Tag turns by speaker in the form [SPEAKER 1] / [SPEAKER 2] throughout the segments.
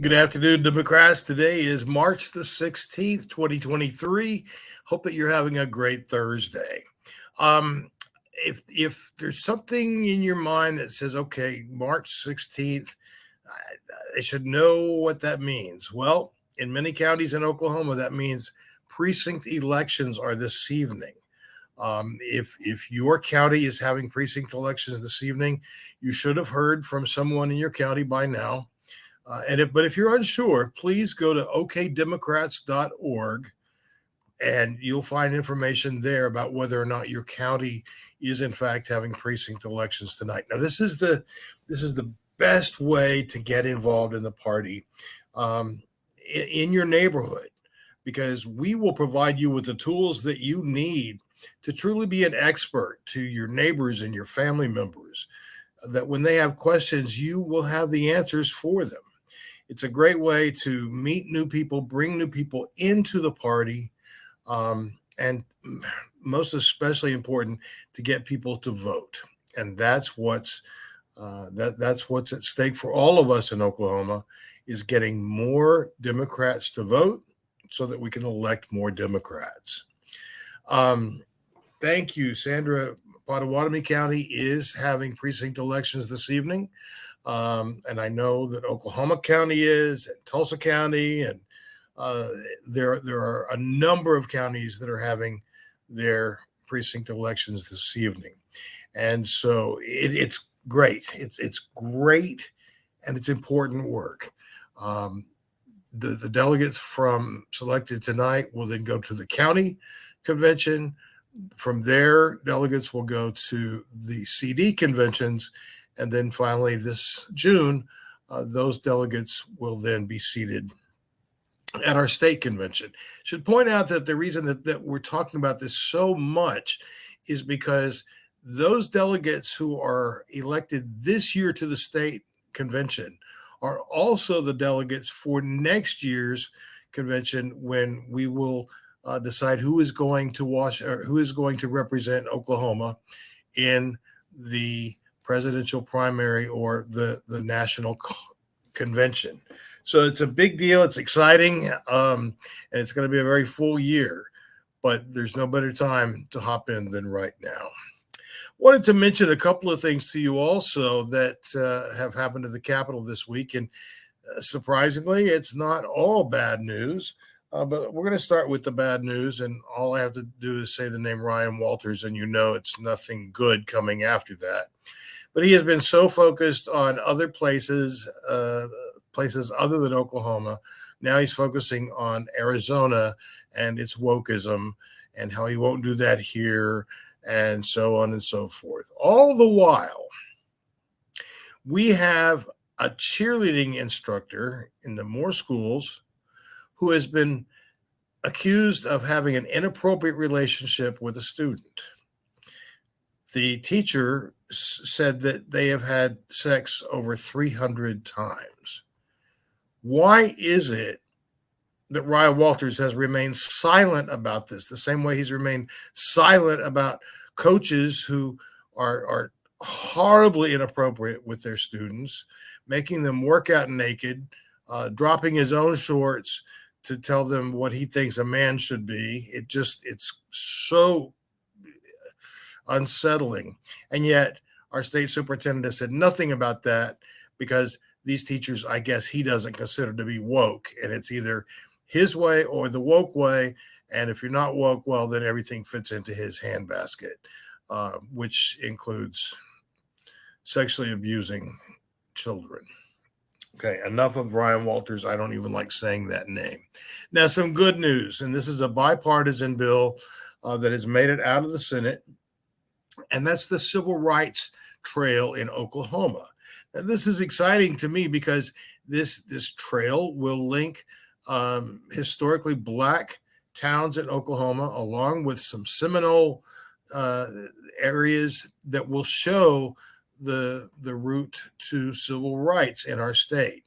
[SPEAKER 1] Good afternoon, Democrats. Today is March the 16th, 2023. Hope that you're having a great Thursday. If there's something in your mind that says, okay, March 16th, I should know what that means. Well, in many counties in Oklahoma, that means precinct elections are this evening. If your county is having precinct elections this evening, you should have heard from someone in your county by now. But if you're unsure, please go to okdemocrats.org and you'll find information there about whether or not your county is in fact having precinct elections tonight. Now, this is the best way to get involved in the party in your neighborhood, because we will provide you with the tools that you need to truly be an expert to your neighbors and your family members, that when they have questions, you will have the answers for them. It's a great way to meet new people, bring new people into the party, and most especially important, to get people to vote. And that's what's at stake for all of us in Oklahoma, is getting more Democrats to vote so that we can elect more Democrats. Thank you, Sandra. Pottawatomie County is having precinct elections this evening. And I know that Oklahoma County is, and Tulsa County, and there are a number of counties that are having their precinct elections this evening. And so it's great. It's great, and it's important work. The delegates from selected tonight will then go to the county convention. From there, delegates will go to the CD conventions. And then finally, this June, those delegates will then be seated at our state convention. Should point out that the reason that we're talking about this so much is because those delegates who are elected this year to the state convention are also the delegates for next year's convention, when we will decide who is going to represent Oklahoma in the presidential primary or the national convention. So it's a big deal. It's exciting, and it's going to be a very full year. But there's no better time to hop in than right now. Wanted to mention a couple of things to you also that have happened to the Capitol this week. And surprisingly, it's not all bad news. But we're going to start with the bad news, and all I have to do is say the name Ryan Walters, and you know it's nothing good coming after that. But he has been so focused on other places other than Oklahoma. Now he's focusing on Arizona and its wokeism, and how he won't do that here, and so on and so forth. All the while, we have a cheerleading instructor in the Moore schools who has been accused of having an inappropriate relationship with a student. The teacher said that they have had sex over 300 times. Why is it that Ryan Walters has remained silent about this, the same way he's remained silent about coaches who are horribly inappropriate with their students, making them work out naked, dropping his own shorts to tell them what he thinks a man should be? It's so unsettling. And yet our state superintendent has said nothing about that, because these teachers, I guess he doesn't consider to be woke, and it's either his way or the woke way. And if you're not woke, well, then everything fits into his handbasket, which includes sexually abusing children. Okay, enough of Ryan Walters. I don't even like saying that name. Now, some good news, and this is a bipartisan bill that has made it out of the Senate, and that's the Civil Rights Trail in Oklahoma. Now, this is exciting to me because this trail will link historically Black towns in Oklahoma, along with some Seminole areas that will show the route to civil rights in our state.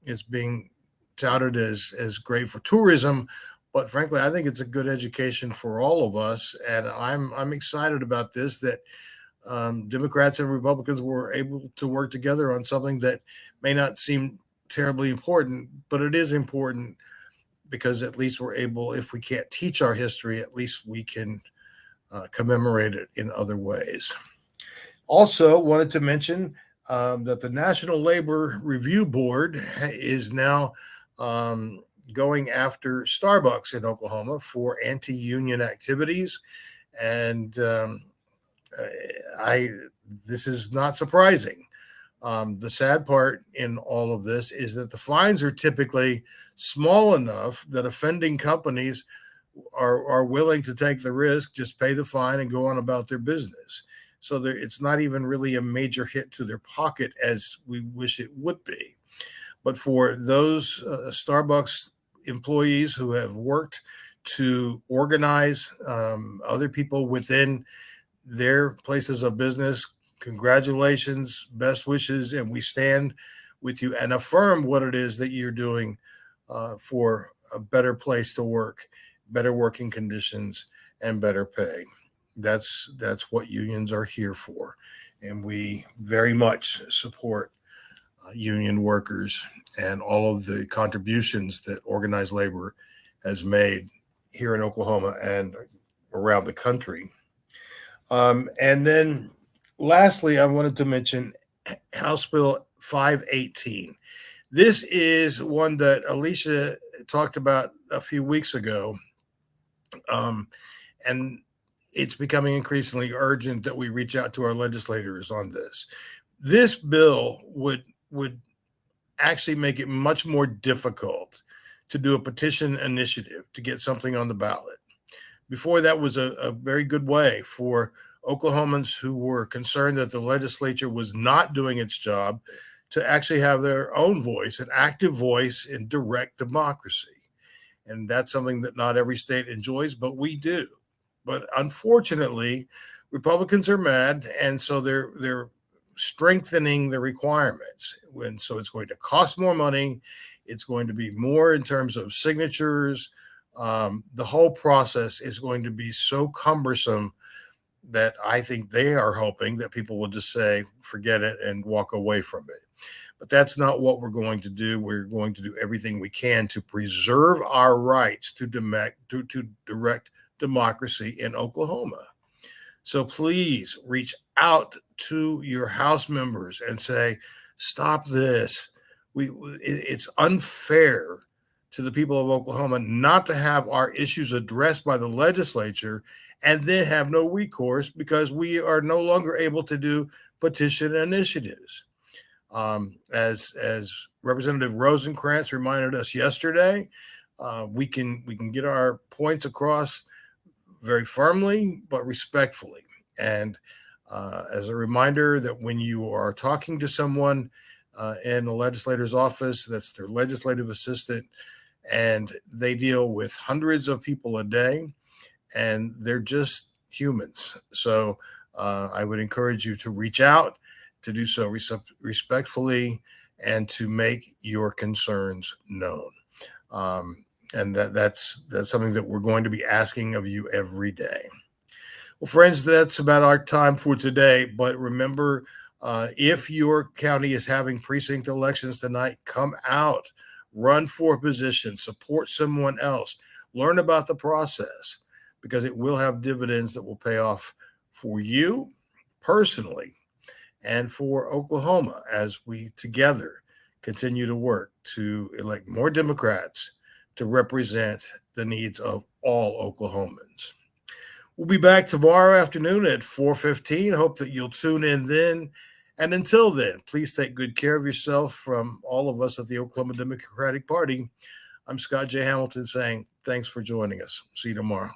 [SPEAKER 1] It's being touted as great for tourism, but frankly, I think it's a good education for all of us. And I'm excited about this, that Democrats and Republicans were able to work together on something that may not seem terribly important, but it is important because at least we're able, if we can't teach our history, at least we can commemorate it in other ways. Also, wanted to mention that the National Labor Review Board is now going after Starbucks in Oklahoma for anti-union activities, and this is not surprising. The sad part in all of this is that the fines are typically small enough that offending companies are willing to take the risk, just pay the fine and go on about their business. So it's not even really a major hit to their pocket as we wish it would be. But for those Starbucks employees who have worked to organize other people within their places of business, congratulations, best wishes, and we stand with you and affirm what it is that you're doing for a better place to work, better working conditions, and better pay. That's what unions are here for, and we very much support union workers and all of the contributions that organized labor has made here in Oklahoma and around the country. And then lastly, I wanted to mention House Bill 518. This is one that Alicia talked about a few weeks ago. And it's becoming increasingly urgent that we reach out to our legislators on this. This bill would actually make it much more difficult to do a petition initiative to get something on the ballot. Before, that was a very good way for Oklahomans who were concerned that the legislature was not doing its job to actually have their own voice, an active voice in direct democracy. And that's something that not every state enjoys, but we do. But unfortunately, Republicans are mad, and so they're strengthening the requirements. So it's going to cost more money. It's going to be more in terms of signatures. The whole process is going to be so cumbersome that I think they are hoping that people will just say, forget it, and walk away from it. But that's not what we're going to do. We're going to do everything we can to preserve our rights to direct democracy in Oklahoma. So please reach out to your House members and say, stop this. It's unfair to the people of Oklahoma not to have our issues addressed by the legislature and then have no recourse because we are no longer able to do petition initiatives. As Representative Rosencrantz reminded us yesterday, we can get our points across very firmly but respectfully. And as a reminder that when you are talking to someone in the legislator's office, that's their legislative assistant, and they deal with hundreds of people a day, and they're just humans. So I would encourage you to reach out, to do so respectfully, and to make your concerns known. And that's something that we're going to be asking of you every day. Well, friends, that's about our time for today. But remember, if your county is having precinct elections tonight, come out, run for a position, support someone else, learn about the process, because it will have dividends that will pay off for you personally and for Oklahoma as we together continue to work to elect more Democrats to represent the needs of all Oklahomans. We'll be back tomorrow afternoon at 4:15. Hope that you'll tune in then. And until then, please take good care of yourself from all of us at the Oklahoma Democratic Party. I'm Scott J. Hamilton saying thanks for joining us. See you tomorrow.